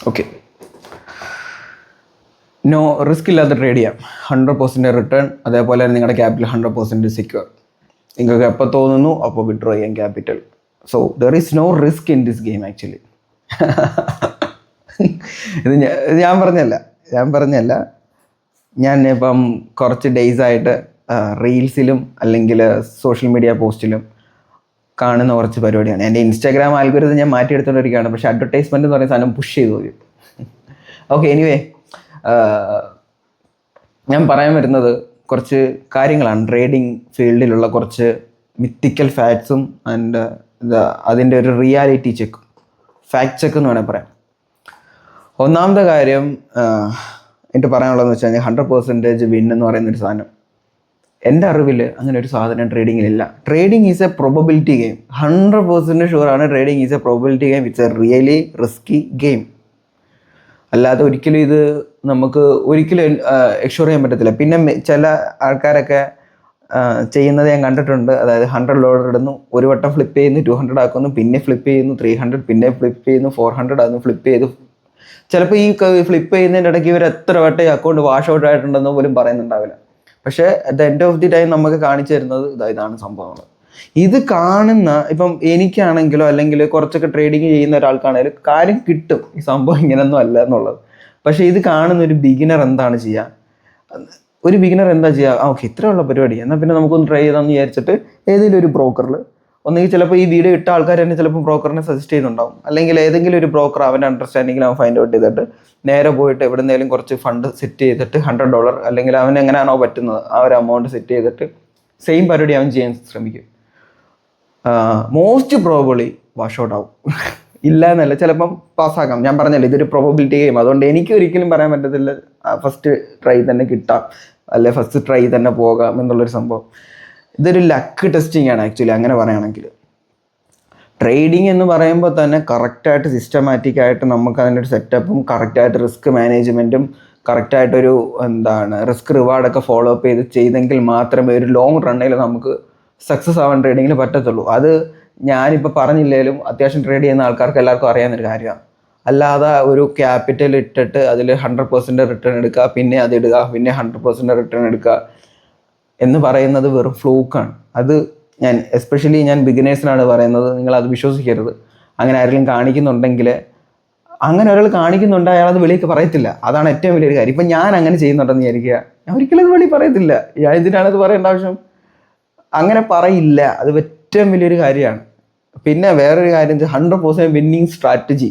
Okay, no risk ഇല്ലാതെ trade ചെയ്യാം. 100% return, അതേപോലെ തന്നെ നിങ്ങളുടെ ക്യാപിറ്റൽ 100% സെക്യൂർ. നിങ്ങൾക്ക് എപ്പോൾ തോന്നുന്നു അപ്പോൾ വിഡ്രോ ചെയ്യാൻ capital. So there is no risk in this game actually. ഇത് ഞാൻ പറഞ്ഞല്ല. ഞാൻ ഇപ്പം കുറച്ച് ഡേയ്സ് ആയിട്ട് റീൽസിലും അല്ലെങ്കിൽ സോഷ്യൽ മീഡിയ പോസ്റ്റിലും കാണുന്ന കുറച്ച് പരിപാടിയാണ്. എൻ്റെ ഇൻസ്റ്റാഗ്രാം ആൽഗോരിതം ഞാൻ മാറ്റിയെടുത്തുകൊണ്ടിരിക്കുകയാണ്. പക്ഷേ അഡ്വർടൈസ്മെൻറ്റ് എന്ന് പറയുന്ന സാധനം പുഷ് ചെയ്തു പോയി. ഓക്കെ, എനിവേ, ഞാൻ പറയാൻ വരുന്നത് കുറച്ച് കാര്യങ്ങളാണ്. ട്രേഡിംഗ് ഫീൽഡിലുള്ള കുറച്ച് മിത്തിക്കൽ ഫാക്ട്സും ആൻഡ് അതിൻ്റെ ഒരു റിയാലിറ്റി ചെക്കും, ഫാക്ട് ചെക്ക് എന്ന് വേണമെങ്കിൽ പറയാം. ഒന്നാമത്തെ കാര്യം എനിക്ക് പറയാനുള്ളതെന്ന് വെച്ച് കഴിഞ്ഞാൽ 100% വിൻ എന്ന് പറയുന്നൊരു സാധനം എൻ്റെ അറിവിൽ അങ്ങനെ ഒരു സാധനം ട്രേഡിങ്ങിലില്ല. Trading is a probability game. 100% ഷുവറാണ് trading is a probability game. It's a really risky game. അല്ലാതെ ഒരിക്കലും ഇത് നമുക്ക് ഒരിക്കലും എക്സ്ഷോർ ചെയ്യാൻ പറ്റത്തില്ല. പിന്നെ ചില ആൾക്കാരൊക്കെ ചെയ്യുന്നത് ഞാൻ കണ്ടിട്ടുണ്ട്. അതായത് $100 ഇടുന്നു, ഒരു വട്ടം ഫ്ലിപ്പ് ചെയ്യുന്നു, 200 ആക്കുന്നു, പിന്നെ ഫ്ലിപ്പ് ചെയ്യുന്നു 300, പിന്നെ ഫ്ലിപ്പ് ചെയ്യുന്നു 400 ആകുന്നു, ഫ്ലിപ്പ് ചെയ്തു. ചിലപ്പോൾ ഈ ഫ്ലിപ്പ് ചെയ്യുന്നതിൻ്റെ ഇടയ്ക്ക് ഇവർ എത്ര വട്ടം ഈ അക്കൗണ്ട് വാഷ് ഔട്ട് ആയിട്ടുണ്ടെന്ന് പോലും പറയുന്നുണ്ടാവില്ല. പക്ഷേ at the end of the time നമുക്ക് കാണിച്ചു തരുന്നത് ഇതാണ് സംഭവങ്ങൾ. ഇത് കാണുന്ന ഇപ്പം എനിക്കാണെങ്കിലോ അല്ലെങ്കിൽ കുറച്ചൊക്കെ ട്രേഡിങ് ചെയ്യുന്ന ഒരാൾക്കാണെങ്കിലും കാര്യം കിട്ടും, ഈ സംഭവം ഇങ്ങനെയൊന്നും അല്ല എന്നുള്ളത്. പക്ഷേ ഇത് കാണുന്ന ഒരു ബിഗിനർ എന്താണ് ചെയ്യുക? ഓക്കെ, ഇത്രയുള്ള പരിപാടി, എന്നാൽ പിന്നെ നമുക്കൊന്ന് ട്രൈ ചെയ്താന്ന് വിചാരിച്ചിട്ട് ഏതെങ്കിലും ഒരു ബ്രോക്കറിൽ, ഒന്നെങ്കിൽ ചിലപ്പോൾ ഈ വീഡിയോ ഇട്ട ആൾക്കാർ തന്നെ ചിലപ്പോൾ ബ്രോക്കറിനെ സജസ്റ്റ് ചെയ്യുന്നുണ്ടാവും. അല്ലെങ്കിൽ ഏതെങ്കിലും ഒരു ബ്രോക്കർ അവൻ്റെ അണ്ടർസ്റ്റാൻഡിങ്ങിൽ അവൻ ഫൈൻഡ് ഔട്ട് ചെയ്തിട്ട് നേരെ പോയിട്ട് എവിടെന്നെങ്കിലും കുറച്ച് ഫണ്ട് സെറ്റ് ചെയ്തിട്ട് $100 അല്ലെങ്കിൽ അവൻ എങ്ങനെയാണോ പറ്റുന്നത് ആ ഒരു എമൗണ്ട് സെറ്റ് ചെയ്തിട്ട് സെയിം പരിപാടി അവൻ ചെയ്യാൻ ശ്രമിക്കും. മോസ്റ്റ് പ്രോബബിളി വാഷ് ഔട്ട് ആവും. ഇല്ല എന്നല്ല, ചിലപ്പം പാസ്സാക്കാം. ഞാൻ പറഞ്ഞല്ലോ, ഇതൊരു പ്രോബബിലിറ്റി ഗെയിം. അതുകൊണ്ട് എനിക്ക് ഒരിക്കലും പറയാൻ പറ്റത്തില്ല ഫസ്റ്റ് ട്രൈ തന്നെ കിട്ടാം, അല്ലെ ഫസ്റ്റ് ട്രൈ തന്നെ പോകാം എന്നുള്ളൊരു സംഭവം. ഇതൊരു ലക്ക് ടെസ്റ്റിംഗ് ആണ് ആക്ച്വലി, അങ്ങനെ പറയുകയാണെങ്കിൽ. ട്രേഡിംഗ് എന്ന് പറയുമ്പോൾ തന്നെ കറക്റ്റായിട്ട് സിസ്റ്റമാറ്റിക്കായിട്ട് നമുക്ക് അതിൻ്റെ ഒരു സെറ്റപ്പും കറക്റ്റായിട്ട് റിസ്ക് മാനേജ്മെൻറ്റും കറക്റ്റായിട്ടൊരു റിസ്ക് റിവാർഡൊക്കെ ഫോളോ അപ്പ് ചെയ്തെങ്കിൽ മാത്രമേ ഒരു ലോങ് റണ്ണിൽ നമുക്ക് സക്സസ് ആവാൻ ട്രേഡിങ്ങിൽ പറ്റത്തുള്ളൂ. അത് ഞാനിപ്പോൾ പറഞ്ഞില്ലെങ്കിലും അത്യാവശ്യം ട്രേഡ് ചെയ്യുന്ന ആൾക്കാർക്ക് എല്ലാവർക്കും അറിയാവുന്നൊരു കാര്യമാണ്. അല്ലാതെ ഒരു ക്യാപിറ്റൽ ഇട്ടിട്ട് അതിൽ 100% റിട്ടേൺ എടുക്കുക, പിന്നെ അതിടുക, പിന്നെ 100% റിട്ടേൺ എടുക്കുക എന്ന് പറയുന്നത് വെറും ഫ്ലൂക്കാണ്. അത് എസ്പെഷ്യലി ഞാൻ ബിഗിനേഴ്സിനാണ് പറയുന്നത്, നിങ്ങളത് വിശ്വസിക്കരുത്. അങ്ങനെ ആരെങ്കിലും കാണിക്കുന്നുണ്ടെങ്കിൽ, അങ്ങനെ ഒരാൾ കാണിക്കുന്നുണ്ട്, അയാളത് വെളിയൊക്കെ പറയത്തില്ല. അതാണ് ഏറ്റവും വലിയൊരു കാര്യം. ഇപ്പം ഞാൻ അങ്ങനെ ചെയ്യുന്നുണ്ടെന്ന് വിചാരിക്കുക, ഞാൻ ഒരിക്കലും അത് വെളി പറയത്തില്ല. ഞാൻ ഇതിനാണത് പറയേണ്ട ആവശ്യം? അങ്ങനെ പറയില്ല. അത് ഏറ്റവും വലിയൊരു കാര്യമാണ്. പിന്നെ വേറൊരു കാര്യം, 100% വിന്നിങ് സ്ട്രാറ്റജി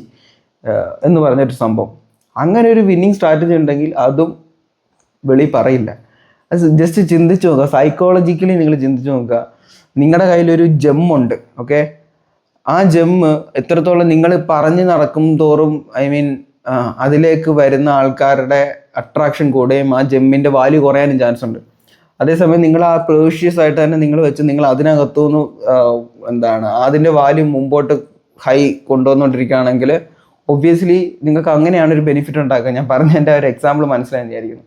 എന്ന് പറഞ്ഞൊരു സംഭവം. അങ്ങനെ ഒരു വിന്നിങ് സ്ട്രാറ്റജി ഉണ്ടെങ്കിൽ അതും വെളി പറയില്ല. അത് ജസ്റ്റ് ചിന്തിച്ച് നോക്കുക, സൈക്കോളജിക്കലി നിങ്ങൾ ചിന്തിച്ച് നോക്കുക. നിങ്ങളുടെ കയ്യിലൊരു ജെമ്മുണ്ട്, ഓക്കെ? ആ ജെമ്മ് എത്രത്തോളം നിങ്ങൾ പറഞ്ഞ് നടക്കും തോറും അതിലേക്ക് വരുന്ന ആൾക്കാരുടെ അട്രാക്ഷൻ കൂടുകയും ആ ജെമ്മിൻ്റെ വാല്യൂ കുറയാനും ചാൻസ് ഉണ്ട്. അതേസമയം നിങ്ങൾ ആ പ്രേഷ്യസ് ആയിട്ട് തന്നെ നിങ്ങൾ വെച്ച് നിങ്ങൾ അതിനകത്തുനിന്ന് അതിൻ്റെ വാല്യൂ മുമ്പോട്ട് ഹൈ കൊണ്ടുവന്നുകൊണ്ടിരിക്കുകയാണെങ്കിൽ ഒബ്വിയസ്ലി നിങ്ങൾക്ക് അങ്ങനെയാണ് ഒരു ബെനിഫിറ്റ് ഉണ്ടാക്കുക. ഞാൻ പറഞ്ഞതിൻ്റെ ഒരു എക്സാമ്പിൾ മനസ്സിലായെന്ന് വിചാരിക്കുന്നു.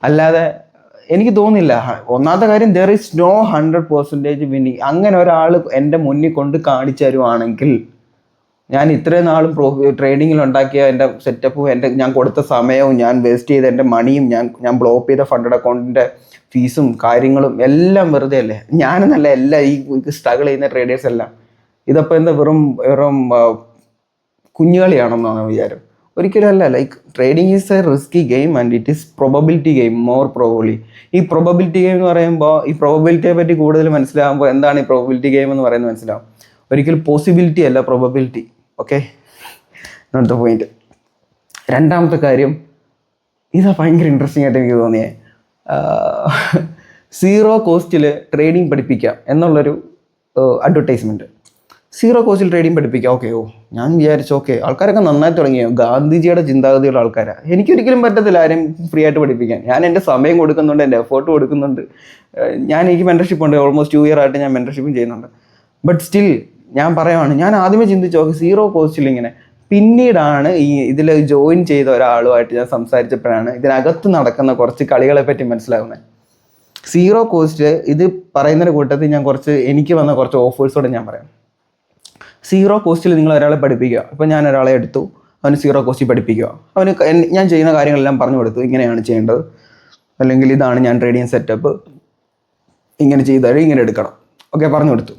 അല്ലാതെ എനിക്ക് തോന്നുന്നില്ല. ഒന്നാമത്തെ കാര്യം, ദർ ഈസ് നോ 100% വിന്നിങ്. അങ്ങനെ ഒരാൾ എൻ്റെ മുന്നിൽ കൊണ്ട് കാണിച്ചു തരുവാണെങ്കിൽ, ഞാൻ ഇത്രയും നാളും ട്രേഡിങ്ങിൽ ഉണ്ടാക്കിയ എൻ്റെ സെറ്റപ്പും ഞാൻ കൊടുത്ത സമയവും ഞാൻ വേസ്റ്റ് ചെയ്ത എൻ്റെ മണിയും ഞാൻ ബ്ലോക്ക് ചെയ്ത ഫണ്ടഡ് അക്കൗണ്ടിൻ്റെ ഫീസും കാര്യങ്ങളും എല്ലാം വെറുതെ അല്ലേ? ഞാനെന്നല്ല, എല്ലാം ഈ സ്ട്രഗിൾ ചെയ്യുന്ന ട്രേഡേഴ്സ് എല്ലാം. ഇതപ്പോൾ എന്താ വെറും കുഞ്ഞുകളിയാണെന്നാണ് വിചാരം? ഒരിക്കലും അല്ല. Like trading is A risky game and it is probability game more probably. ഈ പ്രോബബിലിറ്റി ഗെയിം എന്ന് പറയുമ്പോൾ, ഈ പ്രോബബിലിറ്റിയെ പറ്റി കൂടുതൽ മനസ്സിലാകുമ്പോൾ എന്താണ് ഈ പ്രോബബിലിറ്റി ഗെയിം എന്ന് പറയുന്നത് മനസ്സിലാവും. ഒരിക്കലും പോസിബിലിറ്റി അല്ല, probability. Okay, not the point. രണ്ടാമത്തെ കാര്യം, ഇതാ ഭയങ്കര ഇൻട്രസ്റ്റിംഗ് ആയിട്ട് എനിക്ക് തോന്നിയേ. 0 കോസ്റ്റിൽ ട്രേഡിംഗ് പഠിപ്പിക്കാം എന്നുള്ളൊരു അഡ്വർടൈസ്മെൻറ്റ്. 0 കോസ്റ്റിൽ ട്രേഡിംഗ് പഠിപ്പിക്കാം. ഞാൻ വിചാരിച്ചു ആൾക്കാരൊക്കെ നന്നായി തുടങ്ങിയോ, ഗാന്ധിജിയുടെ ചിന്താഗതിയുള്ള ആൾക്കാരാണ്. എനിക്കൊരിക്കലും പറ്റത്തില്ല ആരും ഫ്രീ ആയിട്ട് പഠിപ്പിക്കാൻ. ഞാൻ എൻ്റെ സമയം കൊടുക്കുന്നുണ്ട്, എൻ്റെ എഫേർട്ട് കൊടുക്കുന്നുണ്ട്. എനിക്ക് മെൻറ്റർഷിപ്പ് ഉണ്ട്, ഓൾമോസ്റ്റ് 2 year ആയിട്ട് ഞാൻ മെൻറ്റർഷിപ്പും ചെയ്യുന്നുണ്ട്. ബട്ട് സ്റ്റിൽ ഞാൻ പറയുവാണ്, ഞാൻ ആദ്യമേ ചിന്തിച്ചു 0 കോസ്റ്റിൽ ഇങ്ങനെ. പിന്നീടാണ് ഇതിൽ ജോയിൻ ചെയ്ത ഒരാളുമായിട്ട് ഞാൻ സംസാരിച്ചപ്പോഴാണ് ഇതിനകത്ത് നടക്കുന്ന കുറച്ച് കളികളെ പറ്റി മനസ്സിലാകുന്നത്. 0 കോസ്റ്റ് ഇത് പറയുന്നതിൻ്റെ കൂട്ടത്തിൽ ഞാൻ എനിക്ക് വന്ന കുറച്ച് ഓഫേഴ്സോടെ ഞാൻ പറയാം. 0 കോസ്റ്റിൽ നിങ്ങൾ ഒരാളെ പഠിപ്പിക്കുക. ഇപ്പോൾ ഞാൻ ഒരാളെ എടുത്തു, അവന് സീറോ കോസ്റ്റിൽ പഠിപ്പിക്കുക. അവന് ഞാൻ ചെയ്യുന്ന കാര്യങ്ങളെല്ലാം പറഞ്ഞു കൊടുത്തു, ഇങ്ങനെയാണ് ചെയ്യേണ്ടത്, അല്ലെങ്കിൽ ഇതാണ് ഞാൻ ട്രേഡിങ് സെറ്റപ്പ്, ഇങ്ങനെ ചെയ്താൽ ഇങ്ങനെ എടുക്കണം, ഓക്കെ പറഞ്ഞു കൊടുത്തു.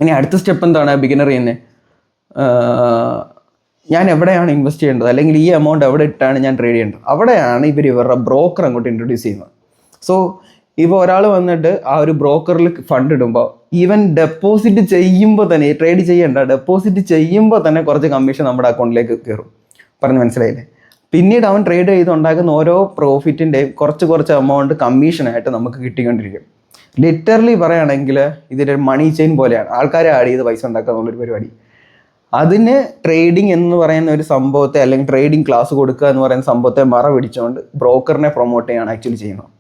ഇനി അടുത്ത സ്റ്റെപ്പ് എന്താണ് ബിഗിനർ ചെയ്യുന്നത്? ഞാൻ എവിടെയാണ് ഇൻവെസ്റ്റ് ചെയ്യേണ്ടത്, അല്ലെങ്കിൽ ഈ എമൗണ്ട് എവിടെ ഇട്ടാണ് ഞാൻ ട്രേഡ് ചെയ്യേണ്ടത്, അവിടെയാണ് ഇവരുടെ ബ്രോക്കർ അങ്ങോട്ട് ഇൻട്രൊഡ്യൂസ് ചെയ്യുന്നത്. സോ ഇപ്പോൾ ഒരാൾ വന്നിട്ട് ആ ഒരു ബ്രോക്കറിൽ ഫണ്ട് ഇടുമ്പോൾ ഈവൻ ഡെപ്പോസിറ്റ് ചെയ്യുമ്പോൾ തന്നെ, ട്രേഡ് ചെയ്യേണ്ട, ഡെപ്പോസിറ്റ് ചെയ്യുമ്പോൾ തന്നെ കുറച്ച് കമ്മീഷൻ നമ്മുടെ അക്കൗണ്ടിലേക്ക് കയറും. പറഞ്ഞ് മനസ്സിലായില്ലേ? പിന്നീട് അവൻ ട്രേഡ് ചെയ്ത് ഉണ്ടാക്കുന്ന ഓരോ പ്രോഫിറ്റിൻ്റെയും കുറച്ച് എമൗണ്ട് കമ്മീഷനായിട്ട് നമുക്ക് കിട്ടിക്കൊണ്ടിരിക്കും. ലിറ്ററലി പറയുകയാണെങ്കിൽ ഇതൊരു മണി ചെയിൻ പോലെയാണ്. ആൾക്കാരെ ആഡ് ചെയ്ത് പൈസ ഉണ്ടാക്കുക എന്നുള്ളൊരു പരിപാടി. അതിന് ട്രേഡിംഗ് എന്ന് പറയുന്ന ഒരു സംഭവത്തെ, അല്ലെങ്കിൽ ട്രേഡിംഗ് ക്ലാസ് കൊടുക്കുക എന്ന് പറയുന്ന സംഭവത്തെ പിടിച്ചുകൊണ്ട് ബ്രോക്കറിനെ പ്രൊമോട്ട് ചെയ്യാണ് ആക്ച്വലി ചെയ്യുന്നത്.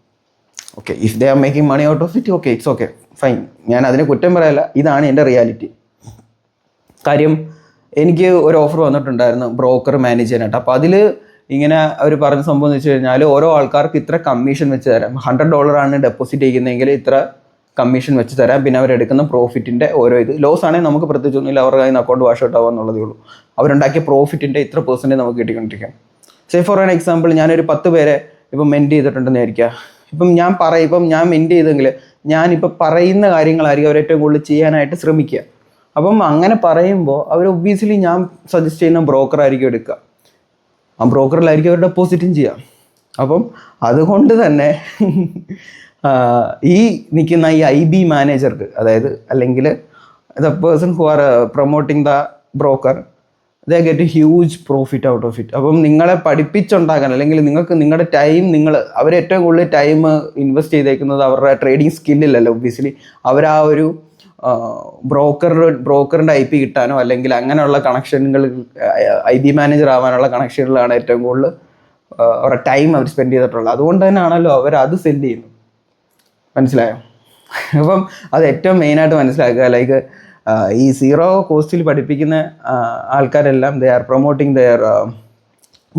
Okay, if they are making money out of it, okay, it's okay, fine, ഞാൻ അതിനെ കുറ്റം പറയല്ല. ഇതാണ് എൻ്റെ റിയാലിറ്റി. കാര്യം എനിക്ക് ഒരു ഓഫർ വന്നിട്ടുണ്ടായിരുന്നു ബ്രോക്കർ മാനേജ് ചെയ്യാനായിട്ട്. അപ്പോൾ അതിൽ ഇങ്ങനെ അവർ പറഞ്ഞ സംഭവം എന്ന് വെച്ച് കഴിഞ്ഞാൽ, ഓരോ ആൾക്കാർക്ക് ഇത്ര കമ്മീഷൻ വെച്ച് തരാം. $100 ഡെപ്പോസിറ്റ് ചെയ്യുന്നതെങ്കിൽ ഇത്ര കമ്മീഷൻ വെച്ച് തരാം. പിന്നെ അവരെടുക്കുന്ന പ്രോഫിറ്റിൻ്റെ ഓരോ ലോസ് ആണെങ്കിൽ നമുക്ക് പ്രത്യേകിച്ചൊന്നുമില്ല, അവരുടെ കയ്യിൽ നിന്ന് അക്കൗണ്ട് വാഷ് ഔട്ട് ആവുക എന്നുള്ളതേ ഉള്ളൂ. അവരുണ്ടാക്കിയ പ്രോഫിറ്റിൻ്റെ ഇത്ര % നമുക്ക് കിട്ടിക്കൊണ്ടിരിക്കാം. സേ ഫോർ ആൻ എക്സാമ്പിൾ, ഞാനൊരു 10 പേരെ ഇപ്പം മെൻറ്റ് ചെയ്തിട്ടുണ്ടെന്ന് വിചാരിക്കുക. ഇപ്പം ഞാൻ മെൻറ്റ് ചെയ്തെങ്കിൽ ഞാനിപ്പോൾ പറയുന്ന കാര്യങ്ങളായിരിക്കും അവർ ഏറ്റവും കൂടുതൽ ചെയ്യാനായിട്ട് ശ്രമിക്കുക. അപ്പം അങ്ങനെ പറയുമ്പോൾ അവർ ഒബ്വിയസ്ലി ഞാൻ സജസ്റ്റ് ചെയ്യുന്ന ബ്രോക്കറായിരിക്കും എടുക്കുക. ആ ബ്രോക്കറിലായിരിക്കും അവർ ഡെപ്പോസിറ്റും ചെയ്യുക. അപ്പം അതുകൊണ്ട് തന്നെ ഈ നിൽക്കുന്ന ഈ IB മാനേജർക്ക്, അതായത് അല്ലെങ്കിൽ the person who are promoting the broker, they get A huge profit out of it. അപ്പം നിങ്ങളെ പഠിപ്പിച്ചുണ്ടാക്കാൻ, അല്ലെങ്കിൽ നിങ്ങളുടെ ടൈം, അവർ ഏറ്റവും കൂടുതൽ ടൈം ഇൻവെസ്റ്റ് ചെയ്തേക്കുന്നത് അവരുടെ ട്രേഡിങ് സ്കില്ലിലല്ല. ഒബ്വിയസ്ലി അവർ ആ ഒരു ബ്രോക്കറിൻ്റെ IP കിട്ടാനോ, അല്ലെങ്കിൽ അങ്ങനെയുള്ള കണക്ഷനുകൾ, IB മാനേജർ ആവാനുള്ള കണക്ഷനുകളാണ് ഏറ്റവും കൂടുതൽ അവരുടെ ടൈം അവർ സ്പെൻഡ് ചെയ്തിട്ടുള്ളത്. അതുകൊണ്ട് തന്നെയാണല്ലോ അവർ അത് സെല് ചെയ്യുന്നത്. മനസ്സിലായോ? അപ്പം അത് ഏറ്റവും മെയിനായിട്ട് മനസ്സിലാക്കുക. ലൈക്ക് ഈ സീറോ കോസ്റ്റിൽ പഠിപ്പിക്കുന്ന ആൾക്കാരെല്ലാം they are promoting their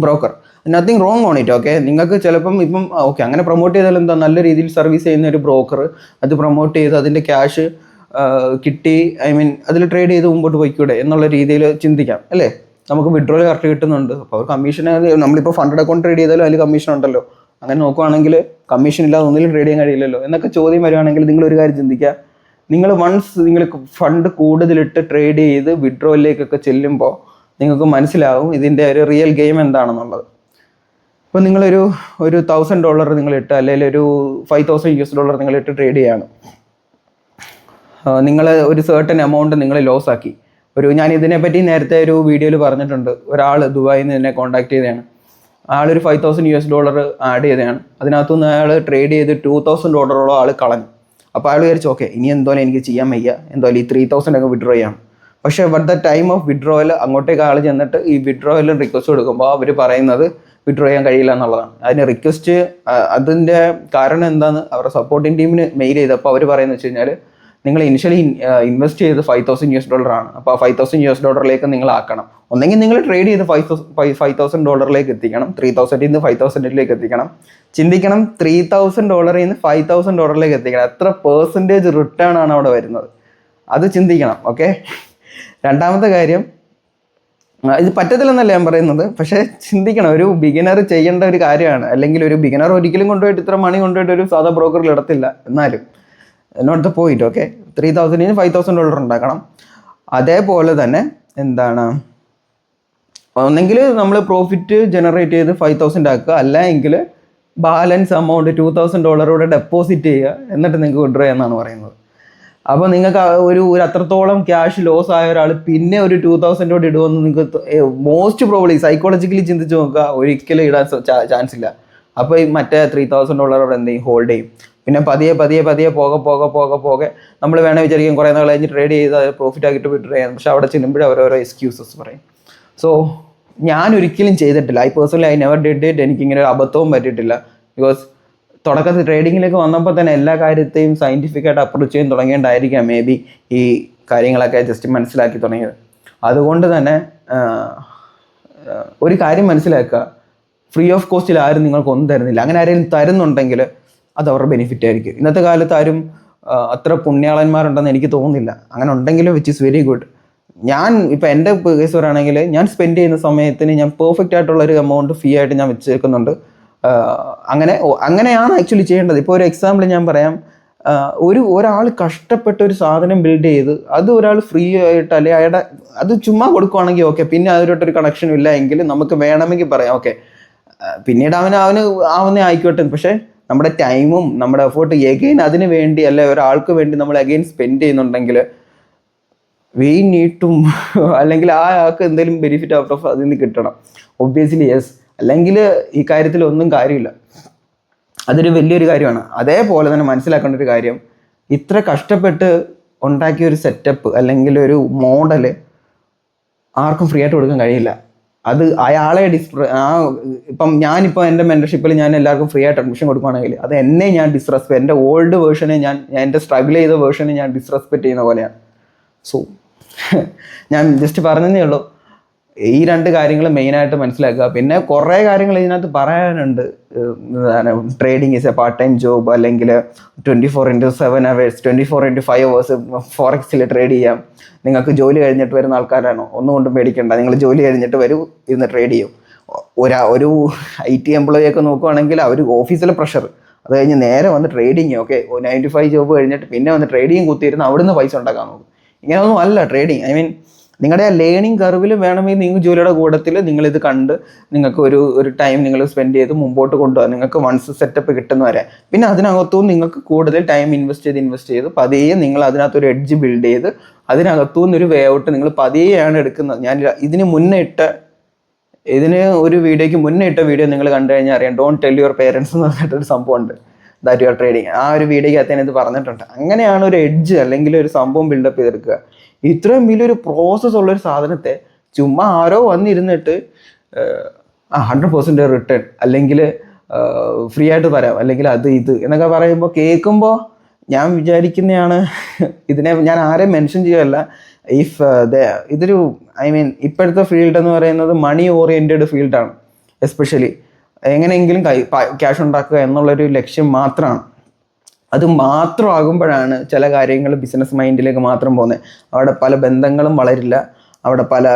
broker. Nothing wrong on it. Okay, നിങ്ങൾക്ക് ചിലപ്പം ഇപ്പം ഓക്കെ അങ്ങനെ പ്രൊമോട്ട് ചെയ്താൽ എന്താ, നല്ല രീതിയിൽ സർവീസ് ചെയ്യുന്ന ഒരു ബ്രോക്കർ അത് പ്രൊമോട്ട് ചെയ്ത് അതിൻ്റെ ക്യാഷ് കിട്ടി, അതിൽ ട്രേഡ് ചെയ്ത് മുമ്പോട്ട് പോയിക്കൂടെ എന്നുള്ള രീതിയിൽ ചിന്തിക്കാം അല്ലേ? നമുക്ക് വിഡ്രോയിൽ കറക്റ്റ് കിട്ടുന്നുണ്ട്. അപ്പോൾ അവർ കമ്മീഷൻ, നമ്മളിപ്പോൾ ഫണ്ടഡ് അക്കൗണ്ട് ട്രേഡ് ചെയ്താലും അതിൽ കമ്മീഷൻ ഉണ്ടല്ലോ. അങ്ങനെ നോക്കുവാണെങ്കിൽ കമ്മീഷൻ ഇല്ലാതെ ഒന്നിലും ട്രേഡ് ചെയ്യാൻ കഴിയില്ലല്ലോ എന്നൊക്കെ ചോദ്യം വരികയാണെങ്കിൽ നിങ്ങൾ ഒരു കാര്യം ചിന്തിക്കുക. നിങ്ങൾ നിങ്ങൾ ഫണ്ട് കൂടുതലിട്ട് ട്രേഡ് ചെയ്ത് വിഡ്രോയിലേക്കൊക്കെ ചെല്ലുമ്പോൾ നിങ്ങൾക്ക് മനസ്സിലാവും ഇതിൻ്റെ ഒരു റിയൽ ഗെയിം എന്താണെന്നുള്ളത്. ഇപ്പോൾ നിങ്ങളൊരു $1,000 നിങ്ങളിട്ട്, അല്ലെങ്കിൽ ഒരു $5,000 നിങ്ങളിട്ട് ട്രേഡ് ചെയ്യാണ്. നിങ്ങൾ ഒരു certain എമൗണ്ട് നിങ്ങൾ ലോസ് ആക്കി. ഞാൻ ഇതിനെപ്പറ്റി നേരത്തെ ഒരു വീഡിയോയിൽ പറഞ്ഞിട്ടുണ്ട്. ഒരാൾ ദുബായിൽ നിന്ന് എന്നെ കോൺടാക്ട് ചെയ്തതാണ്. ആളൊരു $5,000 ആഡ് ചെയ്തതാണ്. അതിനകത്തുനിന്ന് അയാൾ ട്രേഡ് ചെയ്ത് $2,000 ആൾ കളഞ്ഞു. അപ്പോൾ അയാൾ വിചാരിച്ചു ഓക്കെ, ഇനി എന്തോലും എനിക്ക് ചെയ്യാൻ വയ്യ, എന്തായാലും ഈ 3,000 ഒക്കെ വിഡ്രോ ചെയ്യാം. പക്ഷേ ബട്ട് ദ ടൈം ഓഫ് വിഡ്രോയിൽ അങ്ങോട്ടേക്ക് ആൾ ചെന്നിട്ട് ഈ വിഡ്രോയിൽ റിക്വസ്റ്റ് കൊടുക്കുമ്പോൾ അവർ പറയുന്നത് വിഡ്രോ ചെയ്യാൻ കഴിയില്ല എന്നുള്ളതാണ്. അതിന് റിക്വസ്റ്റ്, അതിൻ്റെ കാരണം എന്താണെന്ന് അവരുടെ സപ്പോർട്ടിങ് ടീമിന് മെയിൽ ചെയ്തപ്പോൾ അവർ പറയുന്നത് വെച്ച് കഴിഞ്ഞാൽ, നിങ്ങൾ ഇനിഷ്യലി ഇൻവെസ്റ്റ് ചെയ്ത് $5,000 ആണ്. അപ്പോൾ ആ $5,000 നിങ്ങൾ ആക്കണം. ഒന്നെങ്കിൽ നിങ്ങൾ ട്രേഡ് ചെയ്ത് $5,000 എത്തിക്കണം, 3,000 നിന്ന് 5,000 എത്തിക്കണം. ചിന്തിക്കണം, $3,000 നിന്ന് $5,000 എത്തിക്കണം. എത്ര % റിട്ടേൺ ആണ് അവിടെ വരുന്നത്, അത് ചിന്തിക്കണം. ഓക്കെ, രണ്ടാമത്തെ കാര്യം, ഇത് പറ്റത്തില്ലെന്നല്ല ഞാൻ പറയുന്നത്, പക്ഷേ ചിന്തിക്കണം. ഒരു ബിഗിനർ ചെയ്യേണ്ട ഒരു കാര്യമാണ്. അല്ലെങ്കിൽ ഒരു ബിഗിനർ ഒരിക്കലും കൊണ്ടുപോയിട്ട് ഇത്ര മണി കൊണ്ടുപോയിട്ട് ഒരു സാധാ ബ്രോക്കറിൽ ഇടത്തില്ല. എന്നാലും നോട്ട് ദ പോയിന്റ്. ഓക്കെ, 3,000 നിന്ന് $5,000 ഉണ്ടാക്കണം. അതേപോലെ തന്നെ എന്താണ്, ഒന്നെങ്കിൽ നമ്മൾ പ്രോഫിറ്റ് ജനറേറ്റ് ചെയ്ത് 5,000 ആക്കുക, അല്ലെങ്കിൽ ബാലൻസ് എമൗണ്ട് $2,000 ഡെപ്പോസിറ്റ് ചെയ്യുക, എന്നിട്ട് നിങ്ങൾക്ക് വിഡ്രോ ചെയ്യാമെന്നാണ് പറയുന്നത്. അപ്പോൾ നിങ്ങൾക്ക് ഒരു അത്രത്തോളം ക്യാഷ് ലോസ് ആയ ഒരാൾ പിന്നെ ഒരു 2,000 ഇടുമെന്ന് നിങ്ങൾക്ക് മോസ്റ്റ് പ്രോബ്ലി സൈക്കോളജിക്കലി ചിന്തിച്ച് നോക്കുക, ഒരിക്കലും ഇടാൻ ചാൻസ് ഇല്ല. അപ്പോൾ ഈ മറ്റേ $3,000 എന്ത് ചെയ്യും, ഹോൾഡ് ചെയ്യും. പിന്നെ പതിയെ പോകെ നമ്മൾ വേണേൽ വിചാരിക്കും കുറേ നാൾ കഴിഞ്ഞ് ട്രേഡ് ചെയ്ത് പ്രോഫിറ്റ് ആക്കിയിട്ട് വിഡ്രോ ചെയ്യാം. പക്ഷെ അവിടെ ചെല്ലുമ്പോഴേ ഓരോരോ എക്സ്ക്യൂസസ് പറയും. സോ ഞാൻ ഒരിക്കലും ചെയ്തിട്ടില്ല. I never did it. എനിക്കിങ്ങനെ ഒരു അബദ്ധവും പറ്റിയിട്ടില്ല. ബിക്കോസ് തുടക്കത്തിൽ ട്രേഡിങ്ങിലേക്ക് വന്നപ്പോൾ തന്നെ എല്ലാ കാര്യത്തെയും സയൻറ്റിഫിക്കായിട്ട് അപ്രോച്ച് ചെയ്യാൻ തുടങ്ങേണ്ടായിരിക്കാം മേ ബി ഈ കാര്യങ്ങളൊക്കെ ജസ്റ്റ് മനസ്സിലാക്കി തുടങ്ങിയത്. അതുകൊണ്ട് തന്നെ ഒരു കാര്യം മനസ്സിലാക്കുക, ഫ്രീ ഓഫ് കോസ്റ്റിൽ ആരും നിങ്ങൾക്കൊന്നും തരുന്നില്ല. അങ്ങനെ ആരെങ്കിലും തരുന്നുണ്ടെങ്കിൽ അത് അവരുടെ ബെനിഫിറ്റ് ആയിരിക്കും. ഇന്നത്തെ കാലത്ത് ആരും അത്ര പുണ്യാളന്മാരുണ്ടെന്ന് എനിക്ക് തോന്നുന്നില്ല. അങ്ങനെ ഉണ്ടെങ്കിലും വിച്ച് ഈസ് വെരി ഗുഡ്. ഞാൻ ഇപ്പം എൻ്റെ കേസ് പറയുകയാണെങ്കിൽ ഞാൻ സ്പെൻഡ് ചെയ്യുന്ന സമയത്തിന് ഞാൻ പെർഫെക്റ്റ് ആയിട്ടുള്ളൊരു എമൗണ്ട് ഫീ ആയിട്ട് ഞാൻ വെച്ചേക്കുന്നുണ്ട്. അങ്ങനെയാണ് ആക്ച്വലി ചെയ്യേണ്ടത്. ഇപ്പോൾ ഒരു എക്സാമ്പിൾ ഞാൻ പറയാം. ഒരാൾ കഷ്ടപ്പെട്ട ഒരു സാധനം ബിൽഡ് ചെയ്ത് അത് ഒരാൾ ഫ്രീ ആയിട്ട് അല്ലെങ്കിൽ അയാളുടെ അത് ചുമ്മാ കൊടുക്കുവാണെങ്കിൽ ഓക്കെ, പിന്നെ അതിലോട്ടൊരു കണക്ഷനും ഇല്ല എങ്കിൽ നമുക്ക് വേണമെങ്കിൽ പറയാം ഓക്കെ, പിന്നീട് അവന് ആവുന്നേ ആയിക്കോട്ടെ. പക്ഷേ നമ്മുടെ ടൈമും നമ്മുടെ എഫേർട്ട് എഗെയിൻ അതിന് വേണ്ടി അല്ലെ ഒരാൾക്ക് വേണ്ടി നമ്മൾ അഗെയിൻ സ്പെൻഡ് ചെയ്യുന്നുണ്ടെങ്കിൽ വി നീഡ് ടു അല്ലെങ്കിൽ ആ ആൾക്ക് എന്തെങ്കിലും ബെനിഫിറ്റ് ഔട്ട് ഓഫ് അതിൽ നിന്ന് കിട്ടണം. ഒബ്വിയസ്ലി യെസ്, അല്ലെങ്കിൽ ഈ കാര്യത്തിൽ ഒന്നും കാര്യമില്ല. അതൊരു വലിയൊരു കാര്യമാണ്. അതേപോലെ തന്നെ മനസ്സിലാക്കേണ്ട ഒരു കാര്യം, ഇത്ര കഷ്ടപ്പെട്ട് ഉണ്ടാക്കിയ ഒരു സെറ്റപ്പ് അല്ലെങ്കിൽ ഒരു മോഡല് ആർക്കും ഫ്രീ ആയിട്ട് കൊടുക്കാൻ കഴിയില്ല. അത് അയാളെ ഇപ്പം ഞാനിപ്പോൾ എൻ്റെ മെൻറ്റർഷിപ്പിൽ ഞാൻ എല്ലാവർക്കും ഫ്രീ ആയിട്ട് അഡ്മിഷൻ കൊടുക്കുകയാണെങ്കിൽ അത് എന്നെ ഞാൻ ഡിസ്റെസ്പെക്ട്, എൻ്റെ ഓൾഡ് വേർഷനെ ഞാൻ എൻ്റെ സ്ട്രഗിൾ ചെയ്ത വേർഷനെ ഞാൻ ഡിസ്റെസ്പെക്ട് ചെയ്യുന്ന പോലെയാണ്. സോ ഞാൻ ജസ്റ്റ് പറഞ്ഞതേ ഉള്ളൂ. ഈ 2 കാര്യങ്ങൾ മെയിനായിട്ട് മനസ്സിലാക്കുക. പിന്നെ കുറേ കാര്യങ്ങൾ ഇതിനകത്ത് പറയാനുണ്ട്. Trading is A part time job, അല്ലെങ്കിൽ 24/7 അവേഴ്സ് 24/5 അവേഴ്സ് ഫോറക്സിൽ ട്രേഡ് ചെയ്യാം. നിങ്ങൾക്ക് ജോലി കഴിഞ്ഞിട്ട് വരുന്ന ആൾക്കാരാണോ? ഒന്നും കൊണ്ടും പേടിക്കണ്ട. നിങ്ങൾ ജോലി കഴിഞ്ഞിട്ട് വരൂ, ഇരുന്ന് ട്രേഡ് ചെയ്യും. ഒരു IT എംപ്ലോയി ഒക്കെ നോക്കുവാണെങ്കിൽ അവർ ഓഫീസിലെ പ്രഷർ, അത് കഴിഞ്ഞ് നേരെ വന്ന് ട്രേഡിങ്, ഓക്കെ 9 to 5 ജോബ് കഴിഞ്ഞിട്ട് പിന്നെ വന്ന് ട്രേഡിങ് കുത്തിയിരുന്ന് അവിടുന്ന് പൈസ ഉണ്ടാക്കാൻ നോക്കും. ഇങ്ങനെയൊന്നും അല്ല ട്രേഡിങ്. ഐ മീൻ നിങ്ങളുടെ ആ ലേണിംഗ് കർവിൽ വേണമെങ്കിൽ നിങ്ങൾ ജോലിയുടെ കൂട്ടത്തിൽ നിങ്ങളിത് കണ്ട് നിങ്ങൾക്ക് ഒരു ടൈം നിങ്ങൾ സ്പെൻഡ് ചെയ്ത് മുമ്പോട്ട് കൊണ്ടുപോകാം. നിങ്ങൾക്ക് വൺസ് സെറ്റപ്പ് കിട്ടുന്ന വരെ. പിന്നെ അതിനകത്തുനിന്ന് നിങ്ങൾക്ക് കൂടുതൽ ടൈം ഇൻവെസ്റ്റ് ചെയ്ത് പതിയെ നിങ്ങൾ അതിനകത്തൊരു എഡ്ജ് ബിൽഡ് ചെയ്ത് അതിനകത്തുനിന്ന് ഒരു വേ ഔട്ട് നിങ്ങൾ പതിയെയാണ് എടുക്കുന്നത്. ഞാൻ ഇതിന് ഒരു വീഡിയോയ്ക്ക് മുന്നേ ഇട്ട വീഡിയോ നിങ്ങൾ കണ്ടു കഴിഞ്ഞാൽ അറിയാം. ഡോണ്ട് ടെൽ യുവർ പേരൻസ് എന്ന് പറഞ്ഞിട്ടൊരു സംഭവം ഉണ്ട്, ദാറ്റ് യു ആർ ട്രേഡിങ്. ആ ഒരു വീഡിയോയ്ക്ക് അത്തേനത് പറഞ്ഞിട്ടുണ്ട്. അങ്ങനെയാണ് ഒരു എഡ്ജ് അല്ലെങ്കിൽ ഒരു സംഭവം ബിൽഡപ്പ് ചെയ്തെടുക്കുക. ഇത്രയും വലിയൊരു പ്രോസസ്സ് ഉള്ളൊരു സാധനത്തെ ചുമ്മാ ആരോ വന്നിരുന്നിട്ട് 100% റിട്ടേൺ അല്ലെങ്കിൽ ഫ്രീ ആയിട്ട് തരാം അല്ലെങ്കിൽ ഇത് എന്നൊക്കെ പറയുമ്പോൾ കേൾക്കുമ്പോൾ ഞാൻ വിചാരിക്കുന്നതാണ്, ഇതിനെ ഞാൻ ആരെയും മെൻഷൻ ചെയ്യുകയല്ല. ഇതൊരു ഇപ്പോഴത്തെ ഫീൽഡ് എന്ന് പറയുന്നത് മണി ഓറിയൻറ്റഡ് ഫീൽഡാണ്. എസ്പെഷ്യലി എങ്ങനെയെങ്കിലും ക്യാഷ് ഉണ്ടാക്കുക എന്നുള്ളൊരു ലക്ഷ്യം മാത്രമാണ്. അത് മാത്രമാകുമ്പോഴാണ് ചില കാര്യങ്ങൾ ബിസിനസ് മൈൻഡിലേക്ക് മാത്രം പോകുന്നത്. അവിടെ പല ബന്ധങ്ങളും വളരില്ല, അവിടെ പല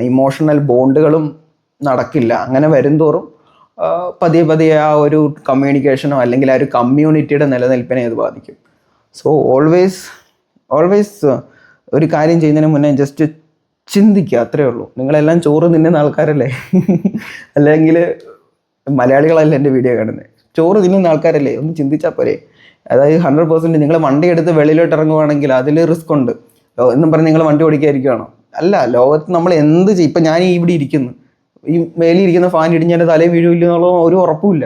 ഇമോഷണൽ ബോണ്ടുകളും നടക്കില്ല. അങ്ങനെ വരുംതോറും പതിയെ ആ ഒരു കമ്മ്യൂണിക്കേഷനോ അല്ലെങ്കിൽ ആ ഒരു കമ്മ്യൂണിറ്റിയുടെ നിലനിൽപ്പിനെ അത് ബാധിക്കും. സോ ഓൾവേസ് ഒരു കാര്യം ചെയ്യുന്നതിന് മുന്നേ ജസ്റ്റ് ചിന്തിക്കുക, അത്രയേ ഉള്ളൂ. നിങ്ങളെല്ലാം ചോറ് തിന്നുന്ന ആൾക്കാരല്ലേ? അല്ലെങ്കിൽ മലയാളികളല്ല എൻ്റെ വീഡിയോ കാണുന്നത്, ചോറ് തിന്നുന്ന ആൾക്കാരല്ലേ? ഒന്ന് ചിന്തിച്ചാൽ പോരെ. അതായത് 100% നിങ്ങൾ വണ്ടി എടുത്ത് വെളിയിലോട്ട് ഇറങ്ങുവാണെങ്കിൽ അതിൽ റിസ്ക് ഉണ്ട് എന്നും പറഞ്ഞ് നിങ്ങൾ വണ്ടി ഓടിക്കാതിരിക്കുകയാണോ? അല്ല, ലോകത്ത് നമ്മൾ എന്ത് ചെയ്യും. ഇപ്പം ഞാൻ ഇവിടെ ഇരിക്കുന്നു, ഈ മേലിരിക്കുന്ന ഫാൻ ഇടിഞ്ഞ് എൻ്റെ തലയിൽ വീഴില്ല എന്നുള്ള ഒരു ഉറപ്പുമില്ല.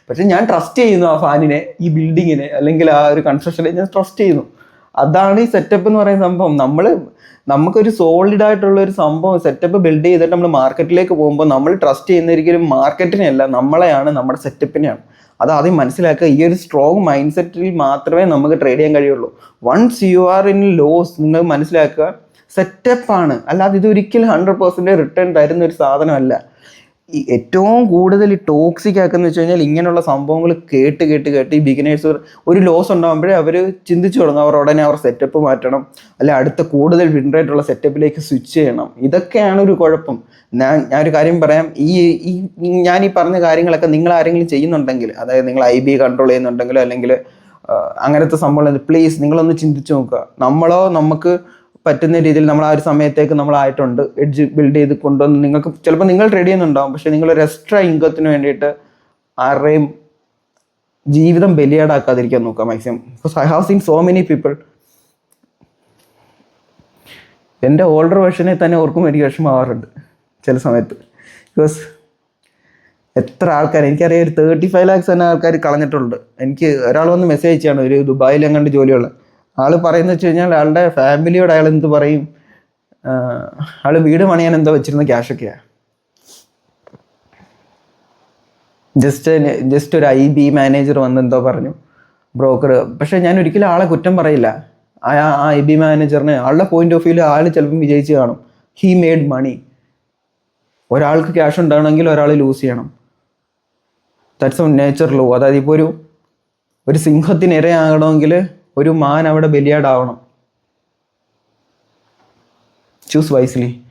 പക്ഷെ ഞാൻ ട്രസ്റ്റ് ചെയ്യുന്നു ആ ഫാനിനെ, ഈ ബിൽഡിങ്ങിനെ, അല്ലെങ്കിൽ ആ ഒരു കൺസ്ട്രക്ഷനെ ഞാൻ ട്രസ്റ്റ് ചെയ്യുന്നു. അതാണ് ഈ സെറ്റപ്പ് എന്ന് പറയുന്ന സംഭവം. നമുക്കൊരു സോളിഡ് ആയിട്ടുള്ള ഒരു സംഭവം സെറ്റപ്പ് ബിൽഡ് ചെയ്തിട്ട് നമ്മൾ മാർക്കറ്റിലേക്ക് പോകുമ്പോൾ നമ്മൾ ട്രസ്റ്റ് ചെയ്യുന്നൊരിക്കലും മാർക്കറ്റിനെയല്ല, നമ്മളെയാണ്, നമ്മുടെ സെറ്റപ്പിനെയാണ്. അത് ആദ്യം മനസ്സിലാക്കുക. ഈ ഒരു സ്ട്രോങ് മൈൻഡ് സെറ്റിൽ മാത്രമേ നമുക്ക് ട്രേഡ് ചെയ്യാൻ കഴിയുള്ളൂ. Once you are in loss, നിങ്ങൾ മനസ്സിലാക്കുക സെറ്റപ്പാണ്, അല്ലാതെ ഇതൊരിക്കലും 100% റിട്ടേൺ തരുന്ന ഒരു സാധനമല്ല. ഈ ഏറ്റവും കൂടുതൽ ടോക്സിക് ആക്കുന്ന വെച്ച് കഴിഞ്ഞാൽ ഇങ്ങനെയുള്ള സംഭവങ്ങൾ കേട്ട് ഈ ബിഗിനേഴ്സ് ഒരു ലോസ് ഉണ്ടാകുമ്പോഴേ അവർ ചിന്തിച്ചു തുടങ്ങും അവർ ഉടനെ അവർ സെറ്റപ്പ് മാറ്റണം, അല്ലെ അടുത്ത കൂടുതൽ വിൻറേറ്റുള്ള സെറ്റപ്പിലേക്ക് സ്വിച്ച് ചെയ്യണം. ഇതൊക്കെയാണ് ഒരു കുഴപ്പം. ഞാനൊരു കാര്യം പറയാം, ഞാൻ ഈ പറഞ്ഞ കാര്യങ്ങളൊക്കെ നിങ്ങൾ ആരെങ്കിലും ചെയ്യുന്നുണ്ടെങ്കിൽ, അതായത് നിങ്ങൾ IB കൺട്രോൾ ചെയ്യുന്നുണ്ടെങ്കിലോ അല്ലെങ്കിൽ അങ്ങനത്തെ സംഭവങ്ങൾ, പ്ലീസ് നിങ്ങളൊന്ന് ചിന്തിച്ച് നോക്കുക. നമുക്ക് പറ്റുന്ന രീതിയിൽ നമ്മൾ ആ ഒരു സമയത്തേക്ക് നമ്മളായിട്ടുണ്ട് എഡ്ജ് ബിൽഡ് ചെയ്ത് കൊണ്ടുവന്ന് നിങ്ങൾക്ക് ചിലപ്പോൾ നിങ്ങൾ ട്രേഡ് ചെയ്യുന്നുണ്ടാവും, പക്ഷെ നിങ്ങളൊരു എക്സ്ട്രാ ഇൻകത്തിന് വേണ്ടിയിട്ട് ആരുടെയും ജീവിതം ബലിയാടാക്കാതിരിക്കാൻ നോക്കുക maximum. Because I have seen so many people. എൻ്റെ ഓൾഡർ വേർഷനെ തന്നെ ഓർക്കുമ്പോൾ എനിക്ക് വിഷമമാവാറുണ്ട് ചില സമയത്ത്. ബിക്കോസ് എത്ര ആൾക്കാർ, എനിക്കറിയാം ഒരു 35 lakhs തന്നെ ആൾക്കാർ കളഞ്ഞിട്ടുണ്ട്. എനിക്ക് ഒരാൾ വന്ന് മെസ്സേജ് അയച്ചാണ്, ഒരു ദുബായിൽ എങ്ങാണ്ട് ജോലിയുള്ള ആൾ പറയുന്നത് വെച്ച് കഴിഞ്ഞാൽ അയാളുടെ ഫാമിലിയോട് അയാൾ എന്ത് പറയും, ആൾ വീട് പണിയാൻ എന്തോ വെച്ചിരുന്ന ക്യാഷൊക്കെയാണ്. ജസ്റ്റ് ഒരു IB മാനേജർ വന്ന് എന്തോ പറഞ്ഞു, ബ്രോക്കർ. പക്ഷേ ഞാൻ ഒരിക്കലും ആളെ കുറ്റം പറയില്ല. ആ IB മാനേജറിന് ആളുടെ പോയിന്റ് ഓഫ് വ്യൂവിൽ ആൾ ചിലപ്പം വിജയിച്ച് കാണും. He made money. ഒരാൾക്ക് ക്യാഷ് ഉണ്ടാകണമെങ്കിൽ ഒരാൾ ലൂസ് ചെയ്യണം. That's on nature law. അതായത് ഇപ്പോൾ ഒരു സിംഹത്തിന് ഇരയാകണമെങ്കിൽ ഒരു മാൻ അവിടെ ബലിയാടാവണം. Choose wisely.